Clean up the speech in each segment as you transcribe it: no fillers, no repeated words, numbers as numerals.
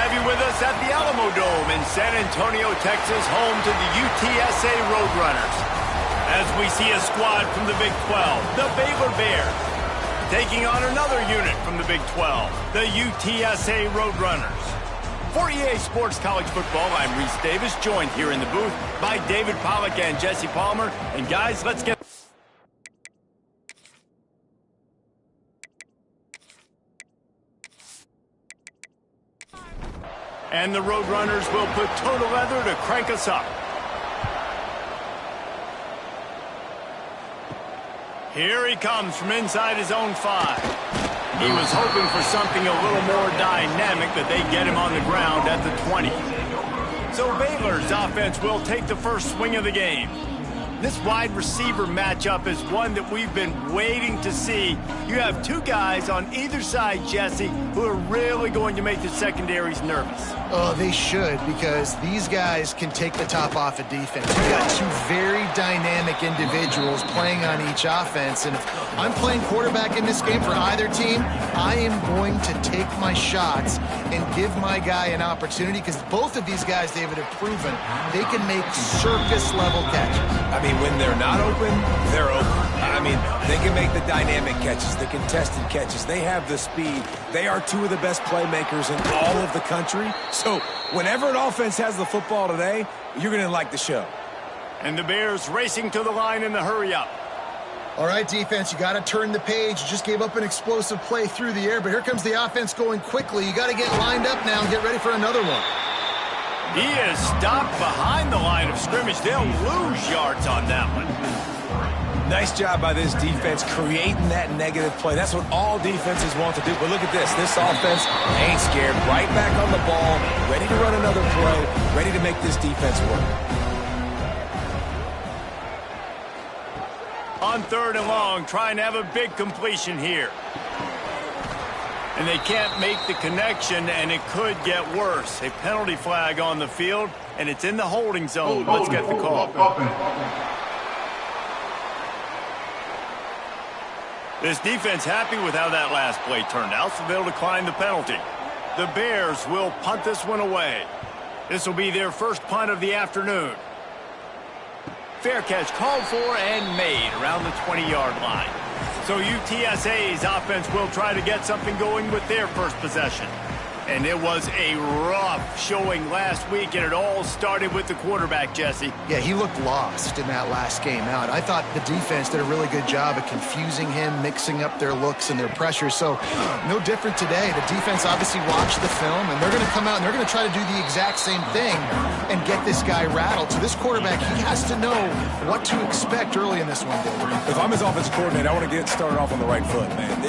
have you with us at the Alamo Dome in San Antonio, Texas, home to the UTSA Roadrunners. As we see a squad from the Big 12, the Baylor Bears, taking on another unit from the Big 12, the UTSA Roadrunners. For EA Sports College Football, I'm Reese Davis, joined here in the booth by David Pollack and Jesse Palmer. And guys, let's get... And the Roadrunners will put total leather to crank us up. Here he comes from inside his own 5. He was hoping for something a little more dynamic, that they get him on the ground at the 20. So Baylor's offense will take the first swing of the game. This wide receiver matchup is one that we've been waiting to see. You have two guys on either side, Jesse, who are really going to make the secondaries nervous. Oh, they should, because these guys can take the top off of defense. You've got two very dynamic individuals playing on each offense, and if I'm playing quarterback in this game for either team, I am going to take my shots and give my guy an opportunity, because both of these guys, David, have proven they can make circus-level catches. I mean, when they're not open, they're open. I mean, they can make the dynamic catches, the contested catches. They have the speed. They are two of the best playmakers in all of the country. So whenever an offense has the football today, you're going to like the show. And the Bears racing to the line in the hurry-up. All right, defense, you got to turn the page. You just gave up an explosive play through the air, but here comes the offense going quickly. You got to get lined up now and get ready for another one. He is stopped behind the line of scrimmage. They'll lose yards on that one. Nice job by this defense creating that negative play. That's what all defenses want to do. But look at this. This offense ain't scared. Right back on the ball, ready to run another play, ready to make this defense work. On 3rd and long, trying to have a big completion here. And they can't make the connection, and it could get worse. A penalty flag on the field, and it's in the holding zone. Let's get the call. This defense happy with how that last play turned out, so they'll decline the penalty. The Bears will punt this one away. This will be their first punt of the afternoon. Fair catch called for and made around the 20-yard line. So UTSA's offense will try to get something going with their first possession. And it was a rough showing last week, and it all started with the quarterback, Jesse. Yeah, he looked lost in that last game out. I thought the defense did a really good job of confusing him, mixing up their looks and their pressure. So no different today. The defense obviously watched the film, and they're going to come out and they're going to try to do the exact same thing and get this guy rattled. So this quarterback, he has to know what to expect early in this one, David. If I'm his offensive coordinator, I want to get started off on the right foot, man.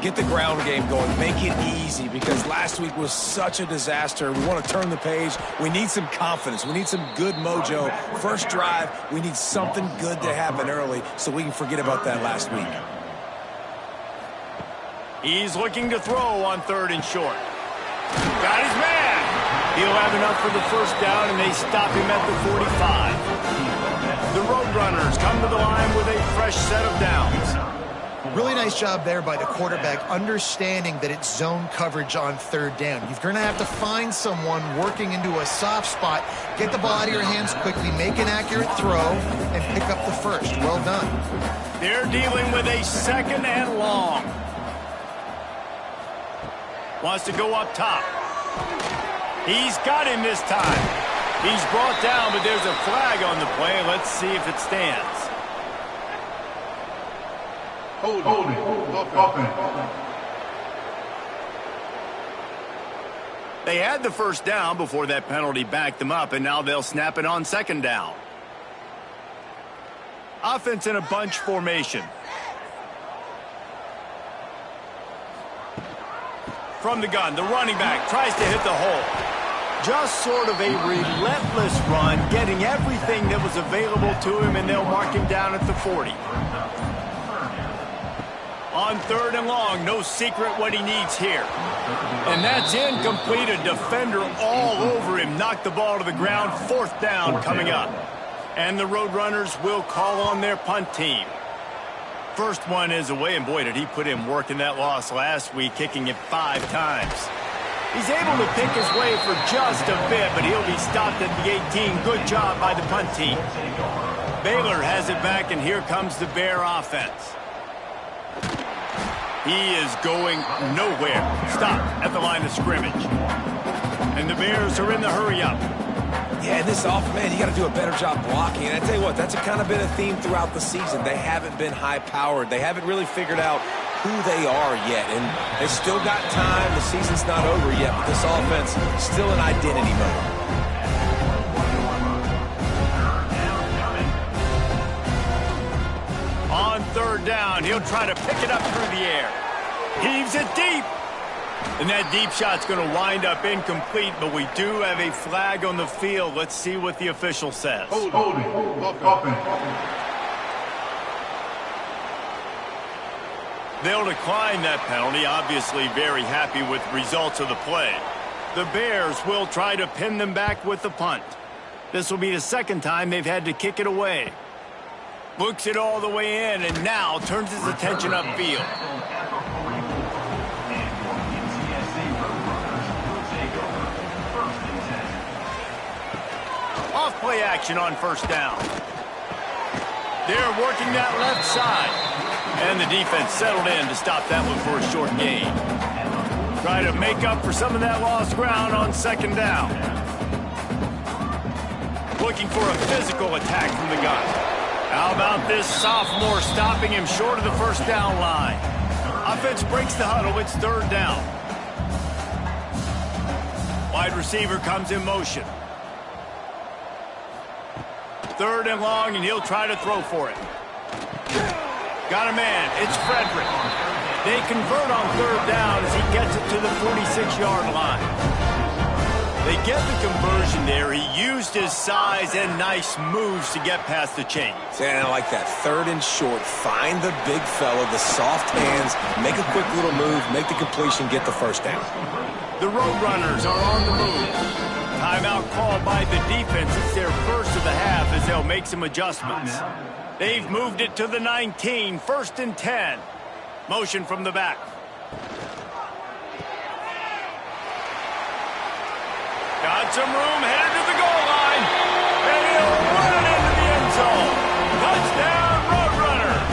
Get the ground game going. Make it easy, because last week was such a disaster. We want to turn the page. We need some confidence. We need some good mojo. First drive, we need something good to happen early so we can forget about that last week. He's looking to throw on 3rd and short. Got his man. He'll have enough for the first down, and they stop him at the 45. The Roadrunners come to the line with a fresh set of downs. Really nice job there by the quarterback, understanding that it's zone coverage on 3rd down. You're going to have to find someone working into a soft spot, get the ball out of your hands quickly, make an accurate throw, and pick up the first. Well done. They're dealing with a 2nd and long. Wants to go up top. He's got him this time. He's brought down, but there's a flag on the play. Let's see if it stands. Holding. They had the first down before that penalty backed them up, and now they'll snap it on 2nd down. Offense in a bunch formation. From the gun, the running back tries to hit the hole. Just sort of a relentless run, getting everything that was available to him, and they'll mark him down at the 40. On 3rd and long, no secret what he needs here. And that's incomplete. A defender all over him. Knocked the ball to the ground. 4th down coming up. And the Roadrunners will call on their punt team. First one is away, and boy, did he put in work in that loss last week, kicking it 5 times. He's able to pick his way for just a bit, but he'll be stopped at the 18. Good job by the punt team. Baylor has it back, and here comes the Bear offense. He is going nowhere. Stopped at the line of scrimmage. And the Bears are in the hurry-up. Yeah, this offense, man, you got to do a better job blocking. And I tell you what, that's kind of been a theme throughout the season. They haven't been high-powered. They haven't really figured out who they are yet. And they still got time. The season's not over yet, but this offense still in identity mode. On third down, he'll try to pick it up through the air. Heaves it deep. And that deep shot's going to wind up incomplete, but we do have a flag on the field. Let's see what the official says. Holding. They'll decline that penalty, obviously very happy with results of the play. The Bears will try to pin them back with the punt. This will be the second time they've had to kick it away. Looks it all the way in, and now turns his attention upfield. Off play action on first down. They're working that left side. And the defense settled in to stop that one for a short gain. Try to make up for some of that lost ground on second down. Looking for a physical attack from the gun. How about this sophomore stopping him short of the first down line? Offense breaks the huddle. It's third down. Wide receiver comes in motion. Third and long, and he'll try to throw for it. Got a man. It's Frederick. They convert on third down as he gets it to the 46-yard line. They get the conversion there. He used his size and nice moves to get past the chains. And I like that. Third and short. Find the big fella, the soft hands, make a quick little move, make the completion, get the first down. The Roadrunners are on the move. Timeout called by the defense. It's their first of the half as they'll make some adjustments. They've moved it to the 19, first and 10. Motion from the back. Got some room, headed to the goal line. And he'll run it into the end zone. Touchdown, Roadrunners.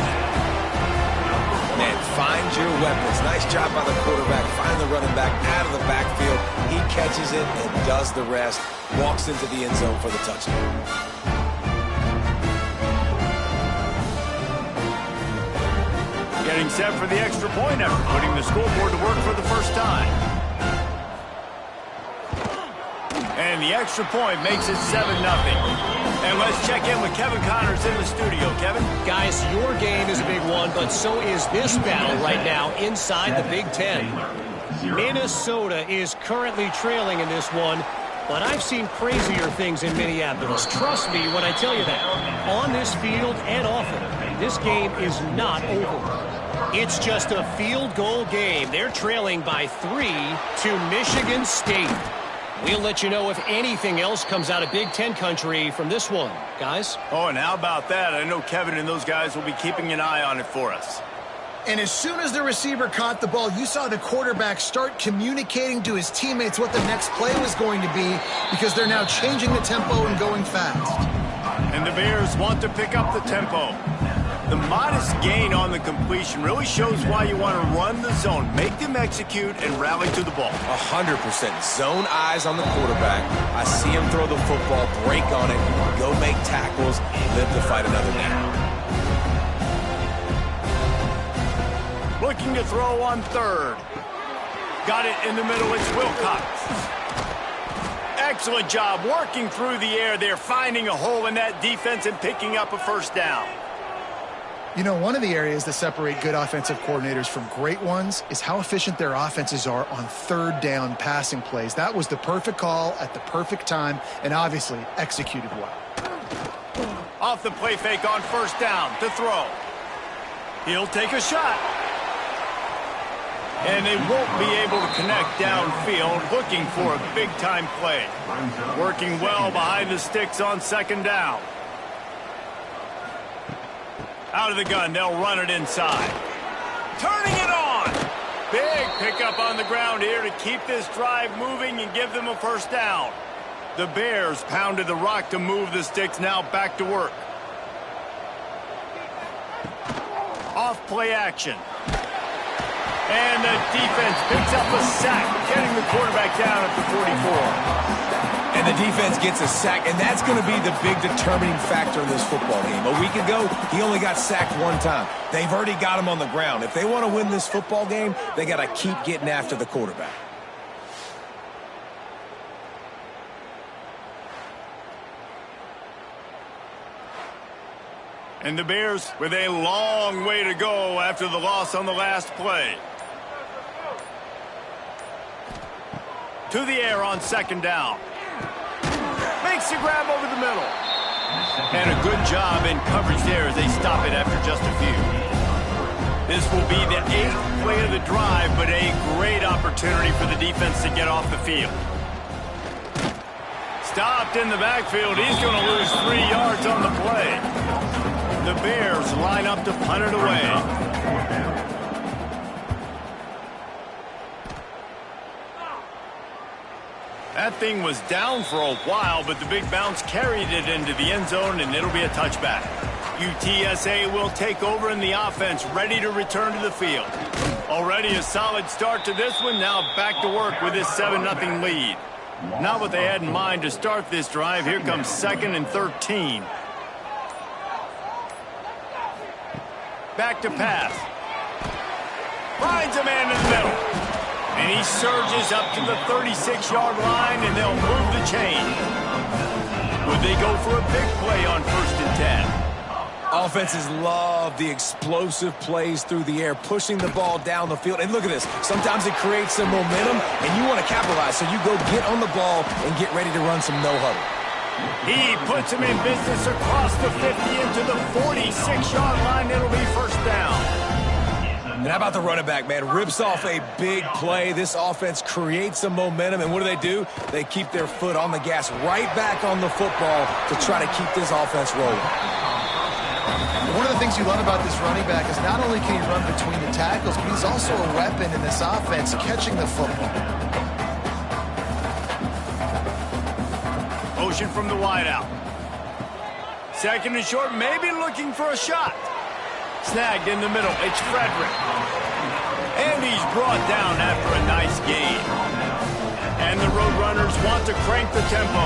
Man, find your weapons. Nice job by the quarterback. Find the running back out of the backfield. He catches it and does the rest. Walks into the end zone for the touchdown. Getting set for the extra point after putting the scoreboard to work for the first time. And the extra point makes it 7-0. And let's check in with Kevin Connors in the studio. Kevin? Guys, your game is a big one, but so is this battle right now inside the Big Ten. Minnesota is currently trailing in this one, but I've seen crazier things in Minneapolis. Trust me when I tell you that. On this field and off it, this game is not over. It's just a field goal game. They're trailing by 3 to Michigan State. We'll let you know if anything else comes out of Big Ten country from this one, guys. Oh, and how about that? I know Kevin and those guys will be keeping an eye on it for us. And as soon as the receiver caught the ball, you saw the quarterback start communicating to his teammates what the next play was going to be because they're now changing the tempo and going fast. And the Bears want to pick up the tempo. The modest gain on the completion really shows why you want to run the zone. Make them execute and rally to the ball. 100%. Zone eyes on the quarterback. I see him throw the football, break on it, go make tackles, live to fight another down. Looking to throw on third. Got it in the middle. It's Wilcox. Excellent job working through the air there, finding a hole in that defense and picking up a first down. You know, one of the areas that separate good offensive coordinators from great ones is how efficient their offenses are on third down passing plays. That was the perfect call at the perfect time and obviously executed well. Off the play fake on first down to throw. He'll take a shot. And they won't be able to connect downfield, looking for a big-time play. Working well behind the sticks on second down. Out of the gun, they'll run it inside. Turning it on. Big pickup on the ground here to keep this drive moving and give them a first down. The Bears pounded the rock to move the sticks, now back to work. Off play action. And the defense picks up a sack, getting the quarterback down at the 44. And the defense gets a sack, and that's going to be the big determining factor in this football game. A week ago, he only got sacked one time. They've already got him on the ground. If they want to win this football game, they got to keep getting after the quarterback. And the Bears with a long way to go after the loss on the last play. To the air on second down. Makes the grab over the middle. And a good job in coverage there as they stop it after just a few. This will be the 8th play of the drive, but a great opportunity for the defense to get off the field. Stopped in the backfield. He's going to lose 3 yards on the play. The Bears line up to punt it away. That thing was down for a while, but the big bounce carried it into the end zone, and it'll be a touchback. UTSA will take over in the offense, ready to return to the field. Already a solid start to this one, now back to work with this 7-0 lead. Not what they had in mind to start this drive. Here comes 2nd and 13. Back to pass. Finds a man in the middle. And he surges up to the 36-yard line, and they'll move the chain. Would they go for a big play on 1st and 10? Offenses love the explosive plays through the air, pushing the ball down the field. And look at this. Sometimes it creates some momentum, and you want to capitalize. So you go get on the ball and get ready to run some no-huddle. He puts him in business across the 50 into the 46-yard line. It'll be first down. And how about the running back, man? Rips off a big play. This offense creates some momentum, and what do? They keep their foot on the gas, right back on the football to try to keep this offense rolling. One of the things you love about this running back is not only can he run between the tackles, but he's also a weapon in this offense, catching the football. Motion from the wideout. 2nd and short, maybe looking for a shot. Snagged in the middle. It's Frederick. And he's brought down after a nice gain. And the Roadrunners want to crank the tempo.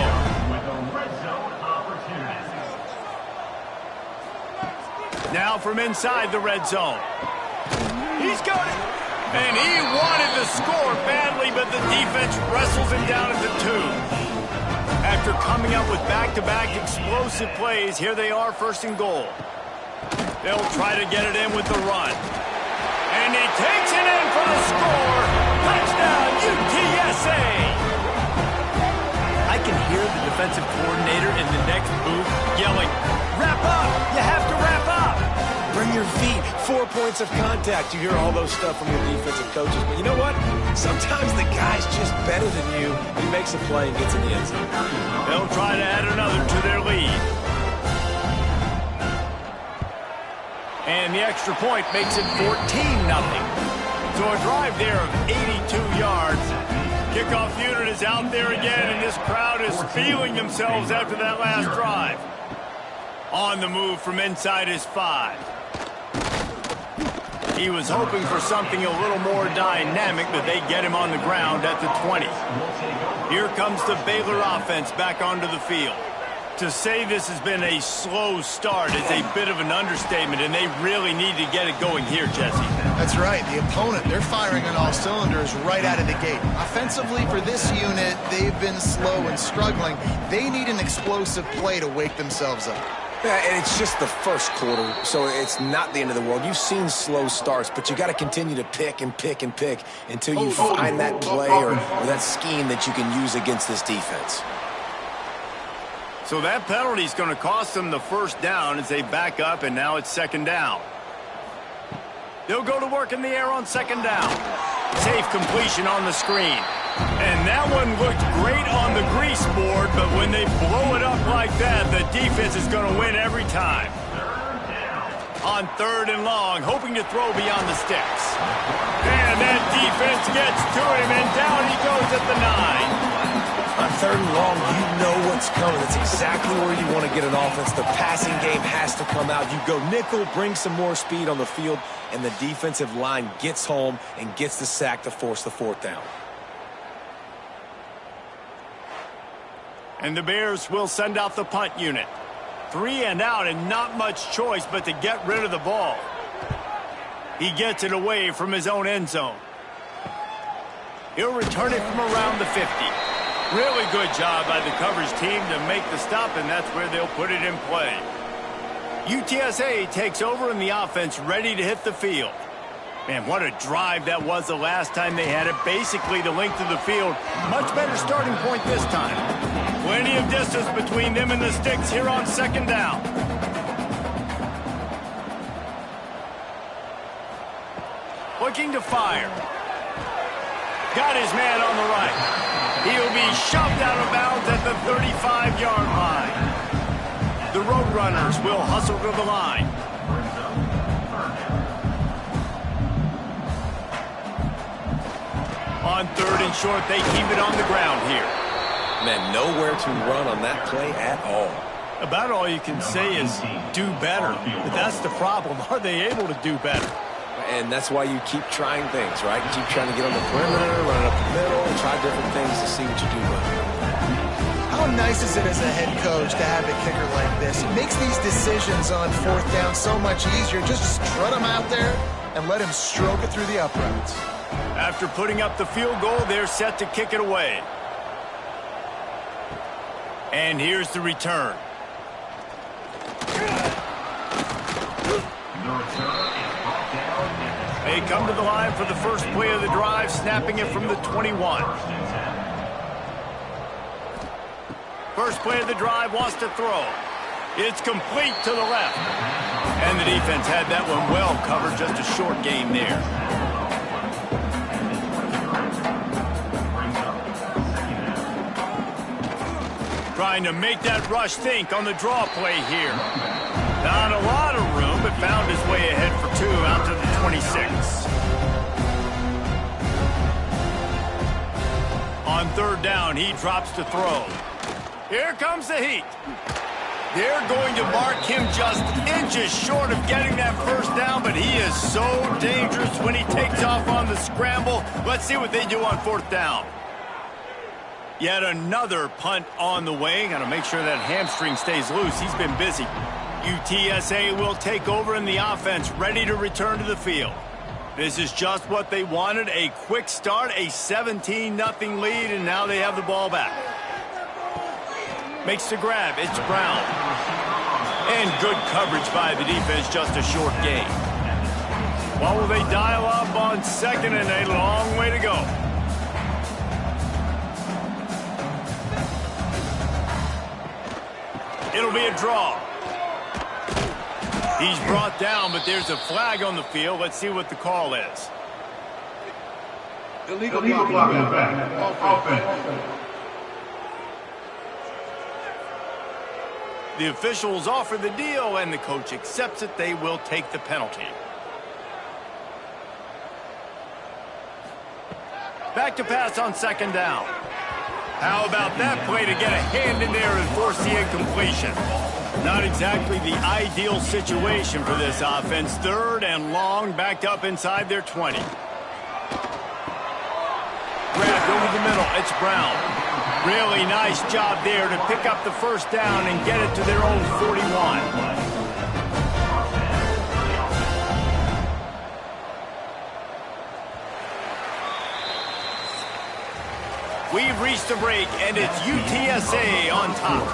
Now from inside the red zone. He's got it. And he wanted to score badly, but the defense wrestles him down at the 2. After coming up with back-to-back explosive plays, here they are, 1st and goal. They'll try to get it in with the run. And he takes it in for the score. Touchdown, UTSA! I can hear the defensive coordinator in the next booth yelling, "Wrap up! You have to wrap up!" Bring your feet. 4 points of contact. You hear all those stuff from your defensive coaches. But you know what? Sometimes the guy's just better than you. He makes a play and gets in the end zone. They'll try to add another to their lead. And the extra point makes it 14-0. So a drive there of 82 yards. Kickoff unit is out there again, and this crowd is feeling themselves after that last drive. On the move from inside his 5. He was hoping for something a little more dynamic, but they get him on the ground at the 20. Here comes the Baylor offense back onto the field. To say this has been a slow start is a bit of an understatement, and they really need to get it going here, Jesse. That's right. The opponent, they're firing on all cylinders right out of the gate. Offensively, for this unit, they've been slow and struggling. They need an explosive play to wake themselves up. Yeah, and it's just the first quarter, so it's not the end of the world. You've seen slow starts, but you got to continue to pick and pick and pick until you find that play or that scheme that you can use against this defense. So that penalty is going to cost them the first down as they back up, and now it's 2nd down. They'll go to work in the air on 2nd down. Safe completion on the screen. And that one looked great on the grease board, but when they blow it up like that, the defense is going to win every time. On 3rd and long, hoping to throw beyond the sticks. And that defense gets to him, and down he goes at the 9. On 3rd and long, you know what's coming. That's exactly where you want to get an offense. The passing game has to come out. You go nickel, bring some more speed on the field, and the defensive line gets home and gets the sack to force the 4th down. And the Bears will send out the punt unit. 3 and out, and not much choice but to get rid of the ball. He gets it away from his own end zone. He'll return it from around the 50. Really good job by the coverage team to make the stop, and that's where they'll put it in play. UTSA takes over in the offense, ready to hit the field. Man, what a drive that was the last time they had it. Basically the length of the field. Much better starting point this time. Plenty of distance between them and the sticks here on 2nd down. Looking to fire. Got his man on the right. He'll be shoved out of bounds at the 35-yard line. The Roadrunners will hustle to the line. On 3rd and short, they keep it on the ground here. Man, nowhere to run on that play at all. About all you can say is do better. But that's the problem. Are they able to do better? And that's why you keep trying things, right? You keep trying to get on the perimeter, run up the middle, try different things to see what you do well. How nice is it as a head coach to have a kicker like this? It makes these decisions on 4th down so much easier. Just strut him out there and let him stroke it through the uprights. After putting up the field goal, they're set to kick it away. And here's the return. They come to the line for the first play of the drive, snapping it from the 21. First play of the drive, wants to throw. It's complete to the left. And the defense had that one well covered, just a short gain there. Trying to make that rush think on the draw play here. Not a lot of room, but found his way ahead for 2 out to the 26. On 3rd down, he drops to throw. Here comes the heat. They're going to mark him just inches short of getting that 1st down, but he is so dangerous when he takes off on the scramble. Let's see what they do on 4th down. Yet another punt on the way. Got to make sure that hamstring stays loose. He's been busy. UTSA will take over in the offense, ready to return to the field. This is just what they wanted, a quick start, a 17-0 lead, and now they have the ball back. Makes the grab, it's Brown. And good coverage by the defense, just a short gain. What will they dial up on 2nd and a long way to go? It'll be a draw. He's brought down, but there's a flag on the field. Let's see what the call is. Illegal blocking back. Offense. The officials offer the deal, and the coach accepts it. They will take the penalty. Back to pass on 2nd down. How about that play to get a hand in there and force the incompletion? Not exactly the ideal situation for this offense. 3rd and long, backed up inside their 20. Grabbed over the middle. It's Brown. Really nice job there to pick up the 1st down and get it to their own 41. We've reached the break, and it's UTSA on top.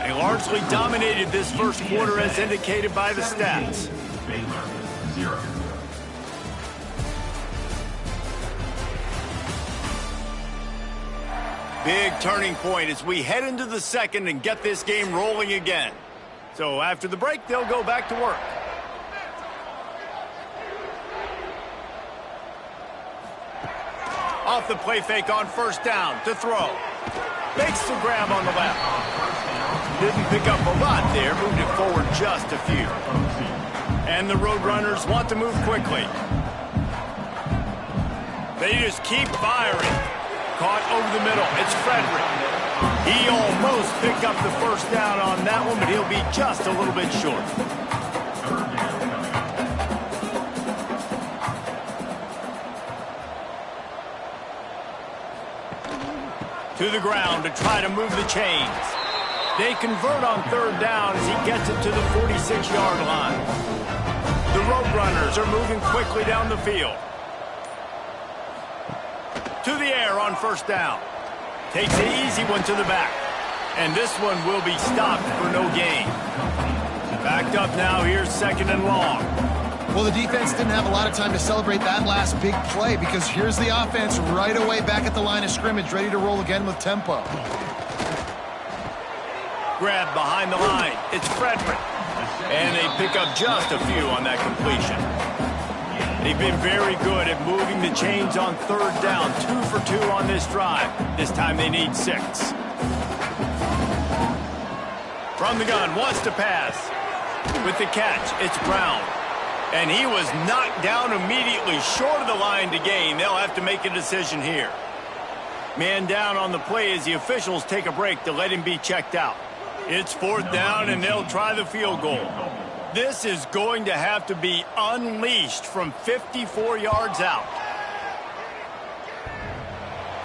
They largely dominated this 1st quarter as indicated by the stats. Baylor, 0. Big turning point as we head into the 2nd and get this game rolling again. So after the break, they'll go back to work. Off the play fake on 1st down to throw. Makes the grab on the left. Didn't pick up a lot there, moved it forward just a few. And the Roadrunners want to move quickly. They just keep firing. Caught over the middle. It's Frederick. He almost picked up the first down on that one, but he'll be just a little bit short. To the ground to try to move the chains. They convert on third down as he gets it to the 46-yard line. The Roadrunners are moving quickly down the field. To the air on first down. Takes the easy one to the back. And this one will be stopped for no gain. Backed up now, here's second and long. Well, the defense didn't have a lot of time to celebrate that last big play because here's the offense right away back at the line of scrimmage, ready to roll again with tempo. Grab behind the line. It's Frederick. And they pick up just a few on that completion. They've been very good at moving the chains on third down. 2 for 2 on this drive. This time they need 6. From the gun, wants to pass. With the catch, it's Brown. And he was knocked down immediately short of the line to gain. They'll have to make a decision here. Man down on the play as the officials take a break to let him be checked out. It's fourth down, and they'll try the field goal. This is going to have to be unleashed from 54 yards out.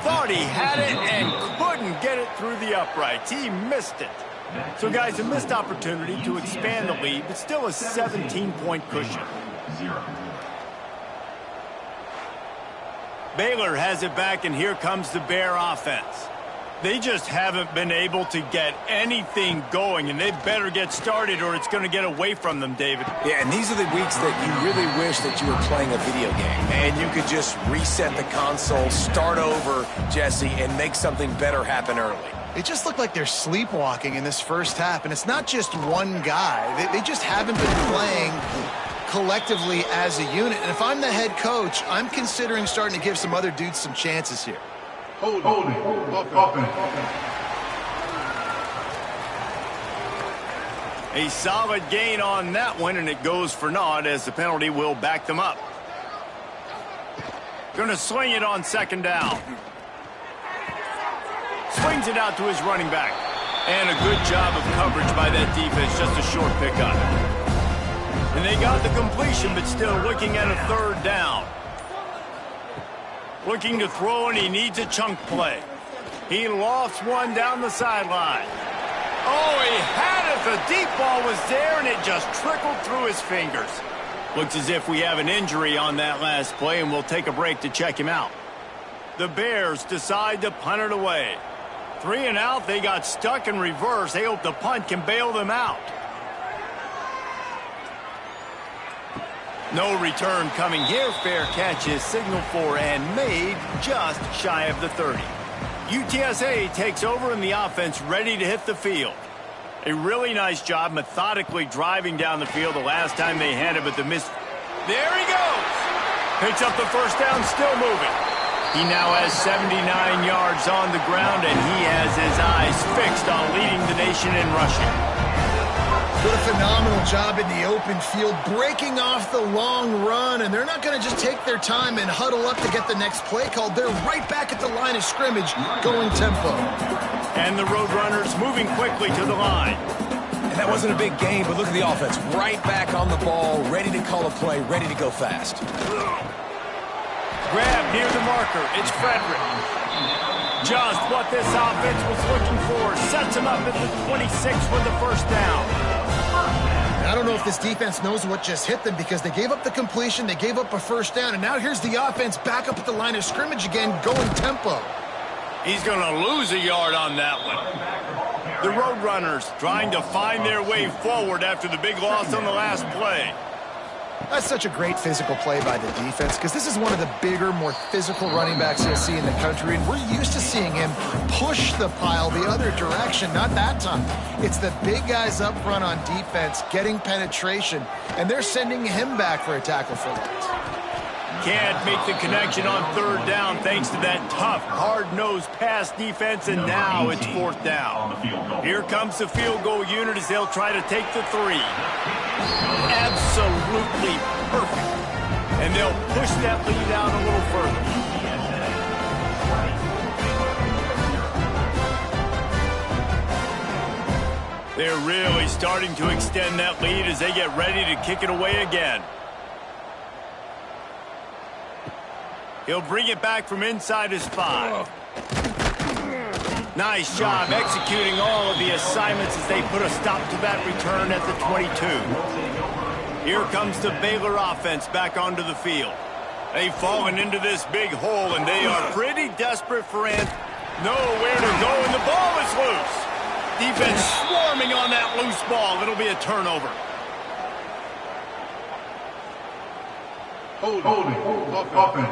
Thought he had it and couldn't get it through the uprights. He missed it. So, guys, a missed opportunity to expand the lead, but still a 17-point cushion. 0. Baylor has it back, and here comes the Bear offense. They just haven't been able to get anything going, and they better get started or it's going to get away from them, David. Yeah, and these are the weeks that you really wish that you were playing a video game. And you could just reset the console, start over, Jesse, and make something better happen early. They just look like they're sleepwalking in this first half, and it's not just one guy. They just haven't been playing collectively as a unit. And if I'm the head coach, I'm considering starting to give some other dudes some chances here. Holding. Offense. A solid gain on that one, and it goes for naught as the penalty will back them up. Going to swing it on second down. Swings it out to his running back. And a good job of coverage by that defense, just a short pickup. And they got the completion, but still looking at a third down. Looking to throw, and he needs a chunk play. He lofts one down the sideline. Oh, he had it. The deep ball was there, and it just trickled through his fingers. Looks as if we have an injury on that last play, and we'll take a break to check him out. The Bears decide to punt it away. 3 and out, they got stuck in reverse. They hope the punt can bail them out. No return coming here. Fair catch is signaled for and made just shy of the 30. UTSA takes over in the offense, ready to hit the field. A really nice job methodically driving down the field the last time they had it, but the miss. There he goes. Picks up the first down, still moving. He now has 79 yards on the ground, and he has his eyes fixed on leading the nation in rushing. Did a phenomenal job in the open field, breaking off the long run, and they're not going to just take their time and huddle up to get the next play called. They're right back at the line of scrimmage, going tempo. And the Roadrunners moving quickly to the line. And that wasn't a big gain, but look at the offense. Right back on the ball, ready to call a play, ready to go fast. Grab near the marker. It's Frederick. Just what this offense was looking for. Sets him up at the 26 for the first down. I don't know if this defense knows what just hit them because they gave up the completion, they gave up a first down, and now here's the offense back up at the line of scrimmage again, going tempo. He's going to lose a yard on that one. The Roadrunners trying to find their way forward after the big loss on the last play. That's such a great physical play by the defense because this is one of the bigger, more physical running backs you'll see in the country, and we're used to seeing him push the pile the other direction. Not that time. It's the big guys up front on defense getting penetration, and they're sending him back for a tackle for loss. Can't make the connection on third down thanks to that tough, hard-nosed pass defense, and now it's fourth down. Here comes the field goal unit as they'll try to take the 3. Absolutely and they'll push that lead out a little further. They're really starting to extend that lead as they get ready to kick it away again. He'll bring it back from inside his 5. Nice job executing all of the assignments as they put a stop to that return at the 22. Here comes the Baylor offense back onto the field. They've fallen into this big hole, and they are pretty desperate for nowhere to go, and the ball is loose. Defense swarming on that loose ball. It'll be a turnover. Holding. Offense.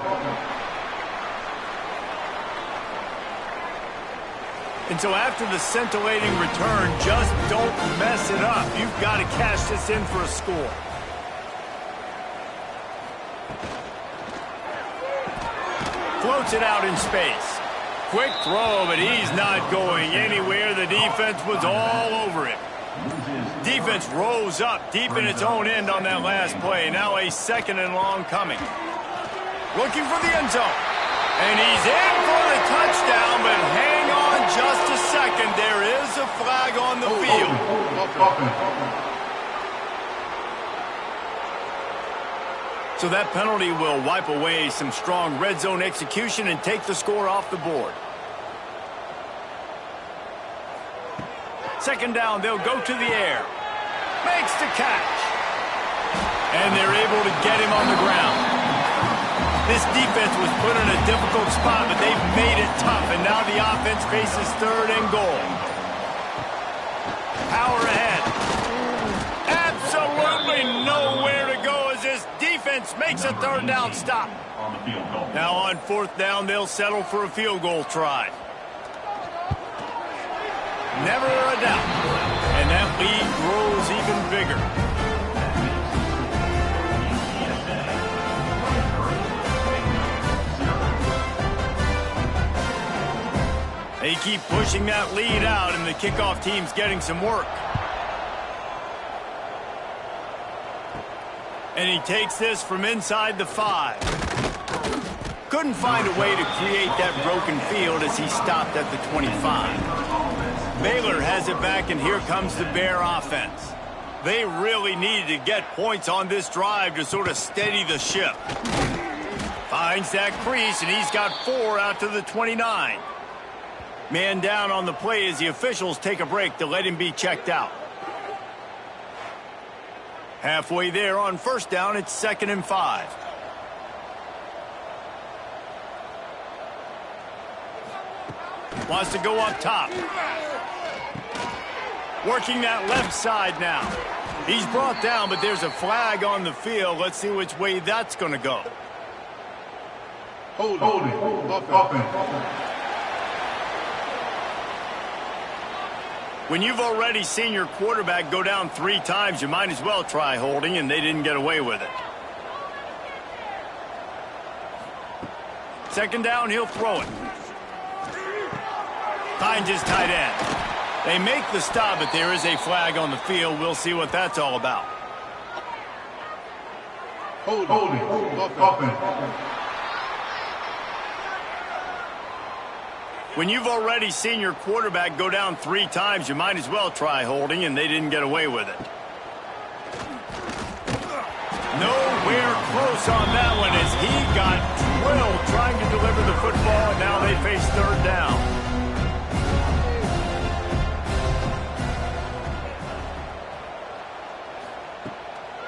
And so after the scintillating return, just don't mess it up. You've got to cash this in for a score. Floats it out in space. Quick throw, but he's not going anywhere. The defense was all over him. Defense rose up deep in its own end on that last play. Now a 2nd and long coming. Looking for the end zone. And he's in for the touchdown, but hang on just a second. There is a flag on the field. So that penalty will wipe away some strong red zone execution and take the score off the board. 2nd down, they'll go to the air. Makes the catch. And they're able to get him on the ground. This defense was put in a difficult spot, but they've made it tough, and now the offense faces 3rd and goal. Power ahead. Absolutely nowhere to go as this defense makes a 3rd down stop. Now on 4th down, they'll settle for a field goal try. Never a doubt. And that lead grows even bigger. They keep pushing that lead out, and the kickoff team's getting some work. And he takes this from inside the 5. Couldn't find a way to create that broken field as he stopped at the 25. Baylor has it back, and here comes the Bear offense. They really needed to get points on this drive to sort of steady the ship. Finds that crease, and he's got 4 out to the 29. Man down on the play as the officials take a break to let him be checked out. Halfway there on 1st down, it's 2nd and 5. Wants to go up top. Working that left side now. He's brought down, but there's a flag on the field. Let's see which way that's going to go. Holding. Offense. When you've already seen your quarterback go down 3 times, you might as well try holding, and they didn't get away with it. 2nd down, he'll throw it. Finds his tight end. They make the stop, but there is a flag on the field. We'll see what that's all about. Holding. Offense. When you've already seen your quarterback go down 3 times, you might as well try holding, and they didn't get away with it. Nowhere close on that one as he got drilled trying to deliver the football, and now they face 3rd down.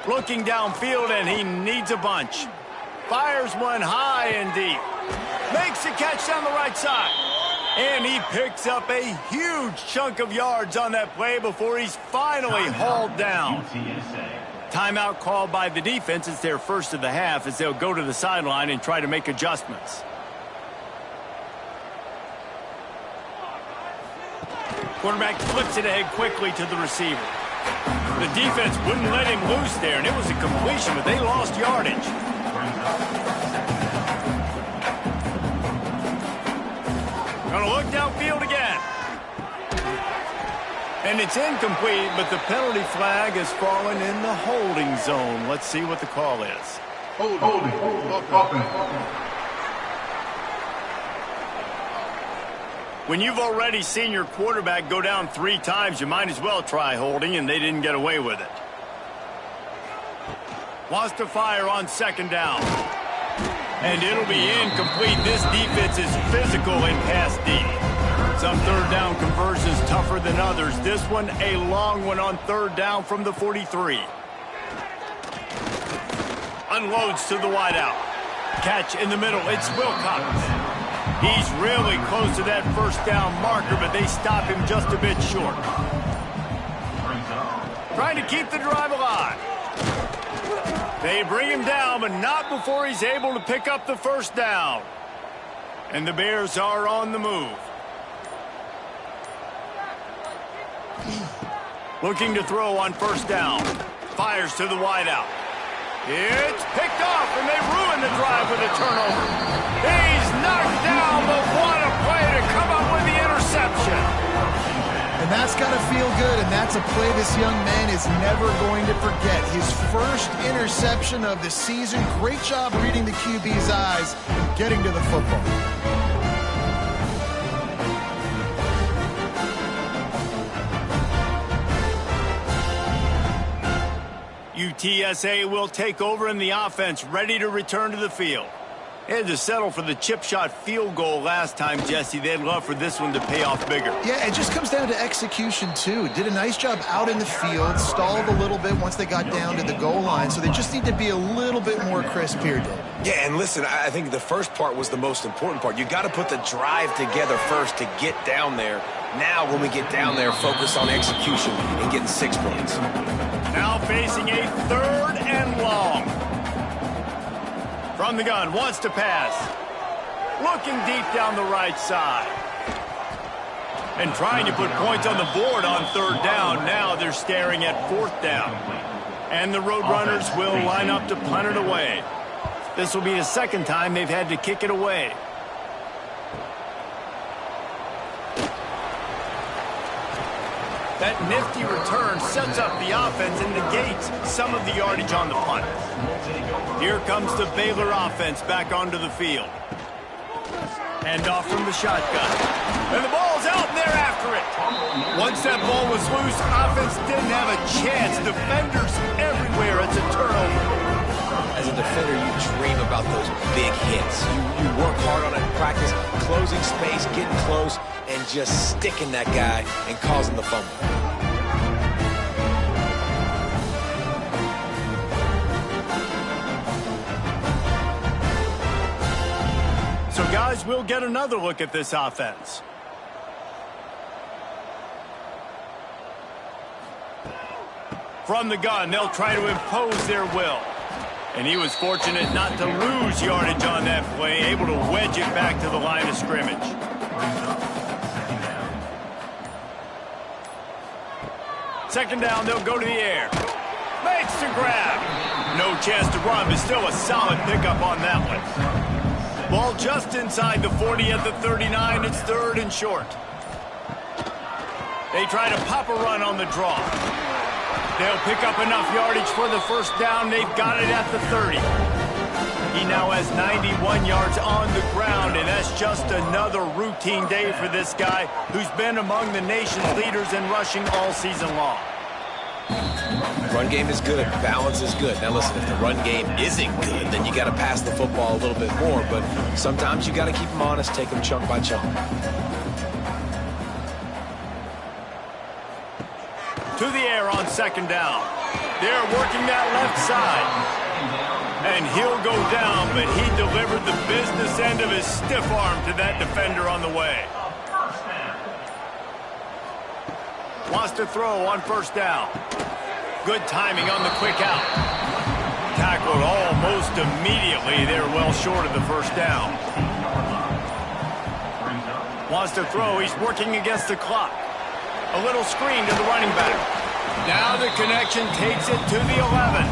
Looking downfield, and he needs a bunch. Fires one high and deep. Makes a catch down the right side. And he picks up a huge chunk of yards on that play before he's finally hauled down. Timeout called by the defense. It's their 1st of the half as they'll go to the sideline and try to make adjustments. Quarterback flips it ahead quickly to the receiver. The defense wouldn't let him loose there, and it was a completion, but they lost yardage. Gonna look downfield again. And it's incomplete, but the penalty flag has fallen in the holding zone. Let's see what the call is. Holding. Offense. When you've already seen your quarterback go down 3 times, you might as well try holding, and they didn't get away with it. Wants to fire on 2nd down. And it'll be incomplete. This defense is physical in pass D. Some 3rd down conversions tougher than others. This one, a long one on 3rd down from the 43. Unloads to the wideout. Catch in the middle. It's Wilcox. He's really close to that 1st down marker, but they stop him just a bit short. Trying to keep the drive alive. They bring him down, but not before he's able to pick up the 1st down. And the Bears are on the move. Looking to throw on 1st down. Fires to the wideout. It's picked off, and they ruin the drive with a turnover. He's knocked down, but what a play to come up with the interception. And that's got to feel good, and that's a play this young man is never going to forget. His first interception of the season. Great job reading the QB's eyes and getting to the football. UTSA will take over in the offense, ready to return to the field. They had to settle for the chip shot field goal last time, Jesse. They'd love for this one to pay off bigger. Yeah, it just comes down to execution, too. Did a nice job out in the field, stalled a little bit once they got down to the goal line, so they just need to be a little bit more crisp here, Dave. Yeah, and listen, I think the first part was the most important part. You got to put the drive together first to get down there. Now, when we get down there, focus on execution and getting 6 points. Now facing a 3rd and long. From the gun, wants to pass. Looking deep down the right side. And trying to put points on the board on 3rd down. Now they're staring at 4th down. And the Roadrunners will line up to punt it away. This will be the 2nd time they've had to kick it away. That nifty return sets up the offense and negates some of the yardage on the punt. Here comes the Baylor offense back onto the field. Hand off from the shotgun. And the ball's out, and they're after it. Once that ball was loose, offense didn't have a chance. Defenders everywhere. It's a turnover. As a defender, you dream about those big hits. You work hard on it in practice, closing space, getting close, and just sticking that guy and causing the fumble. So, guys, we'll get another look at this offense. From the gun, they'll try to impose their will. And he was fortunate not to lose yardage on that play, able to wedge it back to the line of scrimmage. Second down, they'll go to the air. Makes the grab. No chance to run, but still a solid pickup on that one. Ball just inside the 40 at the 39. It's 3rd and short. They try to pop a run on the draw. They'll pick up enough yardage for the 1st down. They've got it at the 30. He now has 91 yards on the ground, and that's just another routine day for this guy who's been among the nation's leaders in rushing all season long. Run game is good. Balance is good. Now, listen, if the run game isn't good, then you got to pass the football a little bit more, but sometimes you got to keep them honest, take them chunk by chunk. To the air on 2nd down. They're working that left side. And he'll go down, but he delivered the business end of his stiff arm to that defender on the way. Wants to throw on 1st down. Good timing on the quick out. Tackled almost immediately. They're well short of the 1st down. Wants to throw. He's working against the clock. A little screen to the running back. Now the connection takes it to the 11.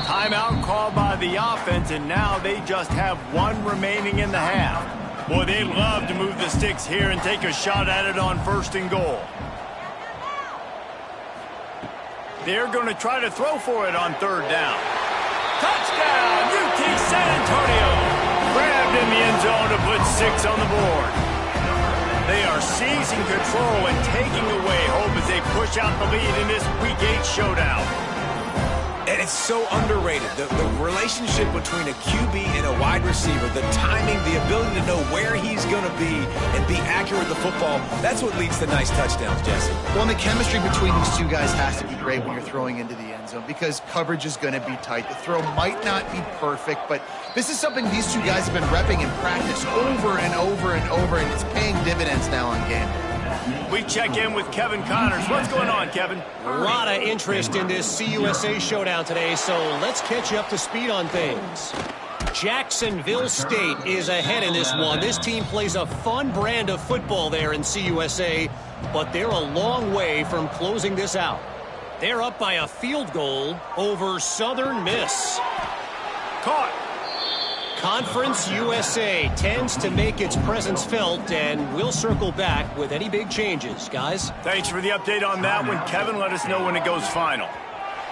Timeout called by the offense, and now they just have 1 remaining in the half. Boy, they love to move the sticks here and take a shot at it on 1st and goal. They're going to try to throw for it on 3rd down. Touchdown! zone to put 6 on the board. They are seizing control and taking away hope as they push out the lead in this Week 8 showdown. And it's so underrated. The relationship between a QB and a wide receiver, the timing, the ability to know where he's going to be and be accurate with the football, that's what leads to nice touchdowns, Jesse. Well, and the chemistry between these two guys has to be great when you're throwing into the end zone because coverage is going to be tight. The throw might not be perfect, but this is something these two guys have been repping in practice over and over and over, and it's paying dividends now on game day. We check in with Kevin Connors. What's going on, Kevin? A lot of interest in this CUSA showdown today, so let's catch you up to speed on things. Jacksonville State is ahead in this one. This team plays a fun brand of football there in CUSA, but they're a long way from closing this out. They're up by a field goal over Southern Miss. Caught. Conference USA tends to make its presence felt, and we'll circle back with any big changes, guys. Thanks for the update on that one, Kevin. Let us know when it goes final.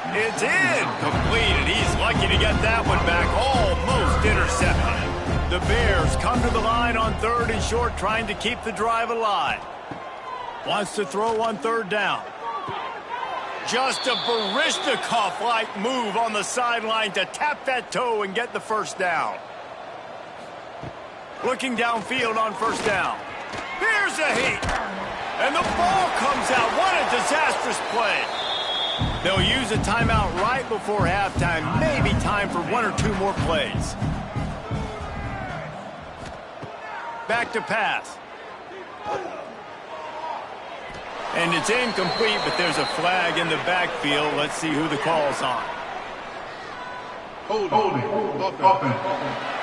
It's in. Completed. He's lucky to get that one back. Almost intercepted. The Bears come to the line on 3rd and short, trying to keep the drive alive. Wants to throw on 3rd down. Just a Baryshnikov-like move on the sideline to tap that toe and get the 1st down. Looking downfield on 1st down. Here's a heat. And the ball comes out. What a disastrous play. They'll use a timeout right before halftime. Maybe time for 1 or 2 more plays. Back to pass. And it's incomplete, but there's a flag in the backfield. Let's see who the call's on. Holding. Offense.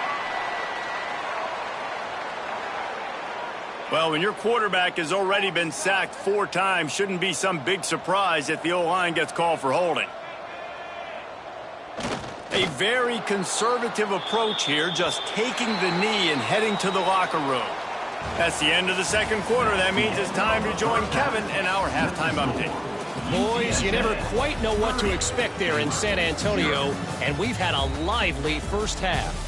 Well, when your quarterback has already been sacked 4 times, shouldn't be some big surprise if the O-line gets called for holding. A very conservative approach here, just taking the knee and heading to the locker room. That's the end of the 2nd quarter. That means it's time to join Kevin in our halftime update. Boys, you never quite know what to expect there in San Antonio, and we've had a lively first half.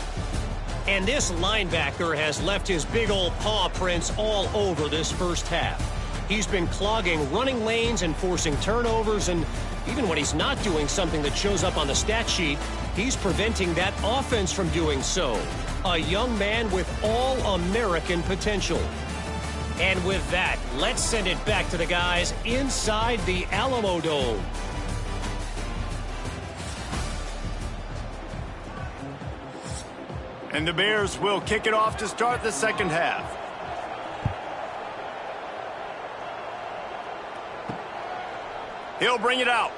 And this linebacker has left his big old paw prints all over this first half. He's been clogging running lanes and forcing turnovers, and even when he's not doing something that shows up on the stat sheet, he's preventing that offense from doing so. A young man with all-American potential. And with that, let's send it back to the guys inside the Alamo Dome. And the Bears will kick it off to start the 2nd half. He'll bring it out.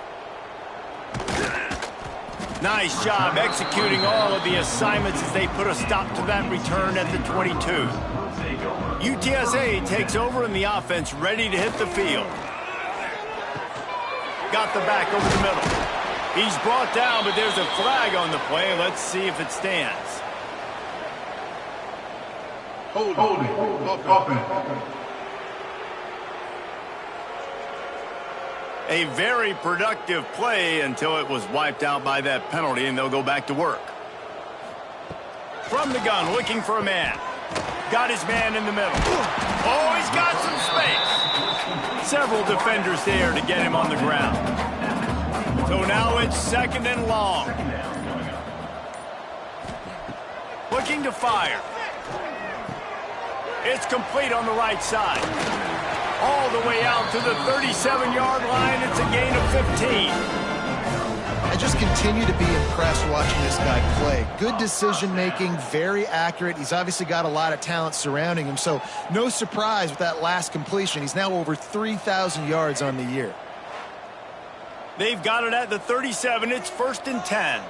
Nice job executing all of the assignments as they put a stop to that return at the 22. UTSA takes over in the offense, ready to hit the field. Got the back over the middle. He's brought down, but there's a flag on the play. Let's see if it stands. Holding. Offense. A very productive play until it was wiped out by that penalty, and they'll go back to work. From the gun, looking for a man. Got his man in the middle. Oh, he's got some space. Several defenders there to get him on the ground. So now it's 2nd and long. Looking to fire. It's complete on the right side. All the way out to the 37-yard line. It's a gain of 15. I just continue to be impressed watching this guy play. Good decision-making, very accurate. He's obviously got a lot of talent surrounding him, so no surprise with that last completion. He's now over 3,000 yards on the year. They've got it at the 37. It's 1st and 10.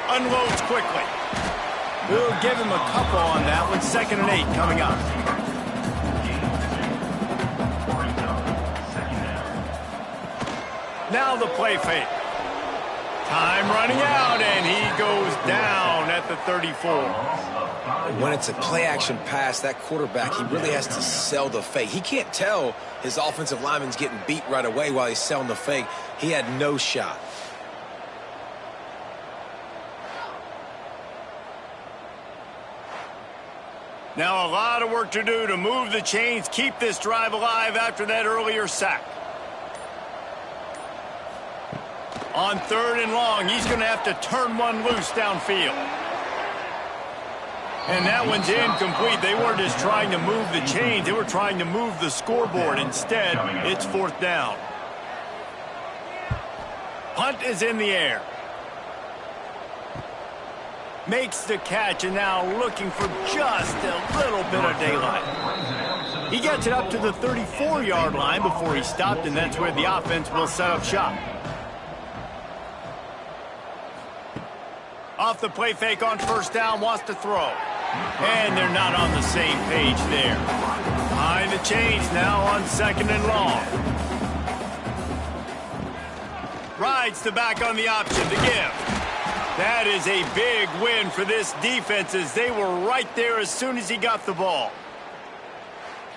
Unloads quickly. We'll give him a couple on that one. 2nd and 8 coming up. Now the play fake. Time running out, and he goes down at the 34. When it's a play-action pass, that quarterback, he really has to sell the fake. He can't tell his offensive lineman's getting beat right away while he's selling the fake. He had no shot. Now a lot of work to do to move the chains, keep this drive alive after that earlier sack. On 3rd and long, he's going to have to turn one loose downfield. And that one's incomplete. They weren't just trying to move the chains. They were trying to move the scoreboard. Instead, it's 4th down. Punt is in the air. Makes the catch, and now looking for just a little bit of daylight. He gets it up to the 34-yard line before he stopped, and that's where the offense will set up shop. Off the play fake on 1st down, wants to throw. And they're not on the same page there. Behind the chains now on 2nd and long. Rides the back on the option to give. That is a big win for this defense as they were right there as soon as he got the ball.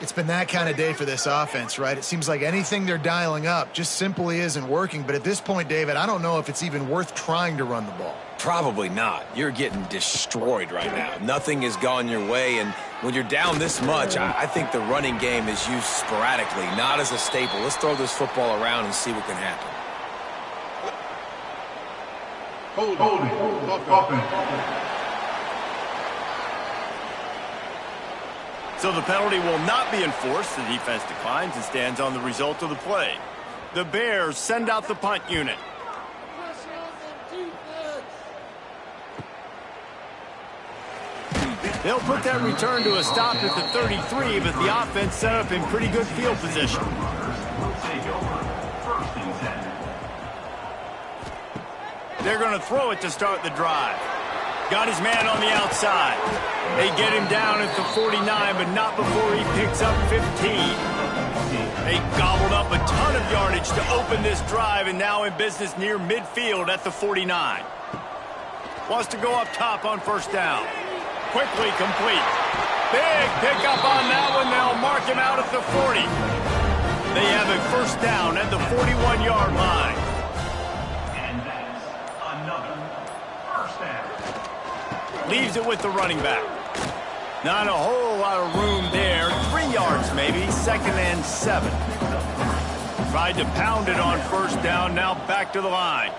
It's been that kind of day for this offense, right? It seems like anything they're dialing up just simply isn't working. But at this point, David, I don't know if it's even worth trying to run the ball. Probably not. You're getting destroyed right now. Nothing has gone your way, and when you're down this much, I think the running game is used sporadically, not as a staple. Let's throw this football around and see what can happen. Holding. Offense. So the penalty will not be enforced. The defense declines and stands on the result of the play. The Bears send out the punt unit. They'll put that return to a stop at the 33, but the offense set up in pretty good field position. They're going to throw it to start the drive. Got his man on the outside. They get him down at the 49, but not before he picks up 15. They gobbled up a ton of yardage to open this drive, and now in business near midfield at the 49. Wants to go up top on 1st down. Quickly complete. Big pickup on that one. They'll mark him out at the 40. They have a 1st down at the 41-yard line. And that's another 1st down. Leaves it with the running back. Not a whole lot of room there. 3 yards maybe. 2nd and 7. Tried to pound it on 1st down. Now back to the line.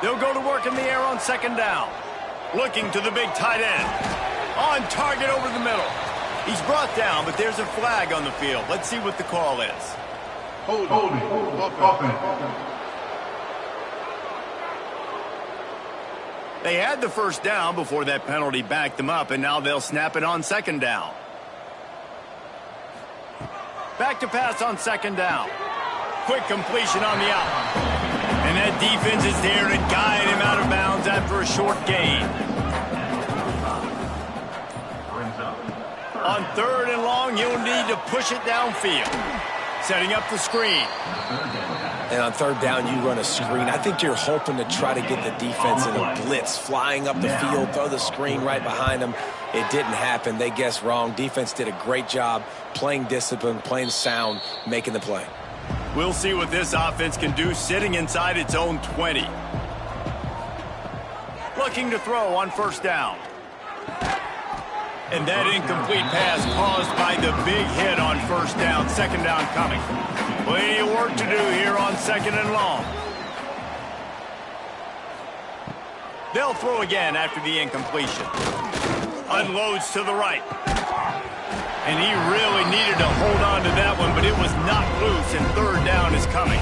They'll go to work in the air on 2nd down. Looking to the big tight end. On target over the middle. He's brought down, but there's a flag on the field. Let's see what the call is. Holding. Offense. They had the 1st down before that penalty backed them up, and now they'll snap it on 2nd down. Back to pass on 2nd down. Quick completion on the out. And that defense is there to guide him out of bounds after a short gain. On 3rd and long, he'll need to push it downfield. Setting up the screen. And on 3rd down, you run a screen. I think you're hoping to try to get the defense in a blitz, flying up the field, throw the screen right behind them. It didn't happen. They guessed wrong. Defense did a great job playing discipline, playing sound, making the play. We'll see what this offense can do sitting inside its own 20. Looking to throw on 1st down. And that incomplete pass caused by the big hit on 1st down. 2nd down coming. Plenty of work to do here on 2nd and long. They'll throw again after the incompletion. Unloads to the right. And he really needed to hold on to that one, but it was not loose, and 3rd down is coming.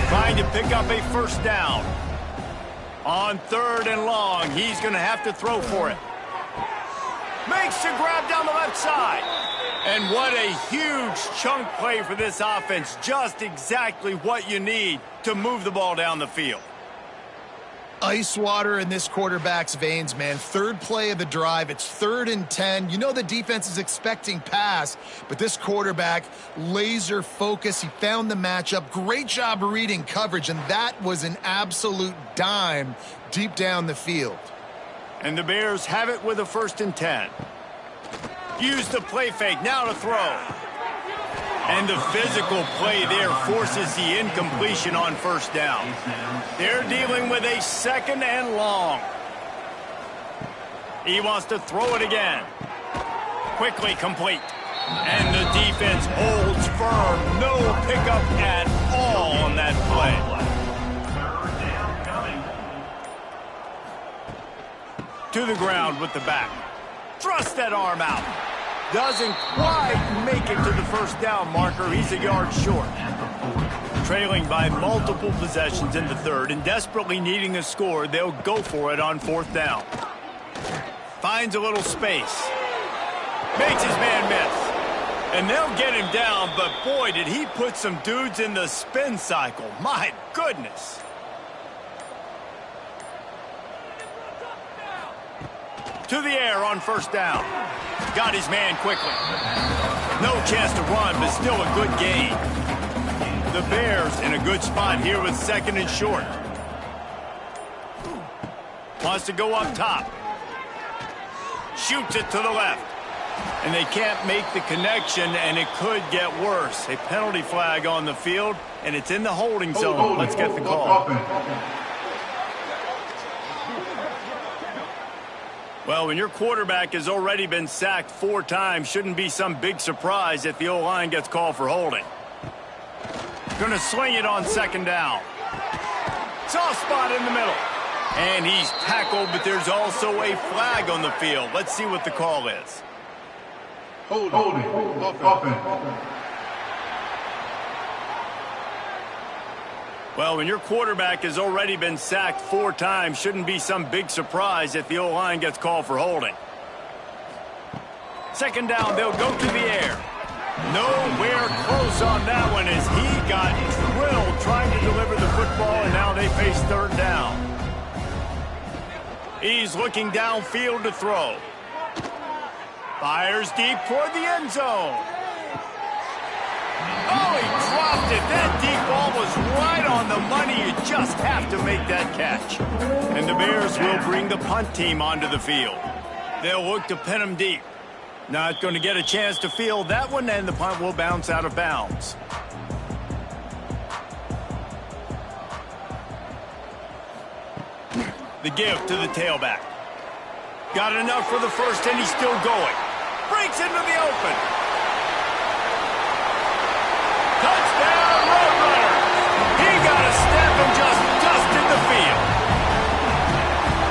Trying to pick up a 1st down. On 3rd and long, he's going to have to throw for it. Makes the grab down the left side. And what a huge chunk play for this offense. Just exactly what you need to move the ball down the field. Ice water in this quarterback's veins, man. 3rd play of the drive. It's 3rd and 10. You know the defense is expecting pass, but this quarterback, laser focus. He found the matchup. Great job reading coverage, and that was an absolute dime deep down the field. And the Bears have it with a 1st and 10. Use the play fake. Now to throw. And the physical play there forces the incompletion on 1st down. They're dealing with a 2nd and long. He wants to throw it again. Quickly complete. And the defense holds firm. No pickup at all on that play. To the ground with the back. Thrust that arm out. Doesn't quite make it to the first down marker. He's a yard short. Trailing by multiple possessions in the third and desperately needing a score, they'll go for it on fourth down. Finds a little space. Makes his man miss. And they'll get him down, but boy, did he put some dudes in the spin cycle. My goodness. To the air on first down. Got his man quickly. No chance to run, but still a good gain. The Bears in a good spot here with second and short. Wants to go up top. Shoots it to the left. And they can't make the connection, and it could get worse. A penalty flag on the field, and it's in the holding zone. Let's get the call. Well, when your quarterback has already been sacked 4 times, shouldn't be some big surprise if the O-line gets called for holding. Gonna sling it on second down. Soft spot in the middle. And he's tackled, but there's also a flag on the field. Let's see what the call is. Holding. Offense. Well, when your quarterback has already been sacked 4 times, shouldn't be some big surprise if the O-line gets called for holding. Second down, they'll go to the air. Nowhere close on that one as he got drilled trying to deliver the football, and now they face third down. He's looking downfield to throw. Fires deep toward the end zone. Oh, he dropped it. That deep ball was right on the money. You just have to make that catch. And the Bears will bring the punt team onto the field. They'll look to pin him deep. Not going to get a chance to field that one, and the punt will bounce out of bounds. The give to the tailback. Got enough for the first, and he's still going. Breaks into the open. Touchdown, Roadrunner. He got a step and just dusted the field.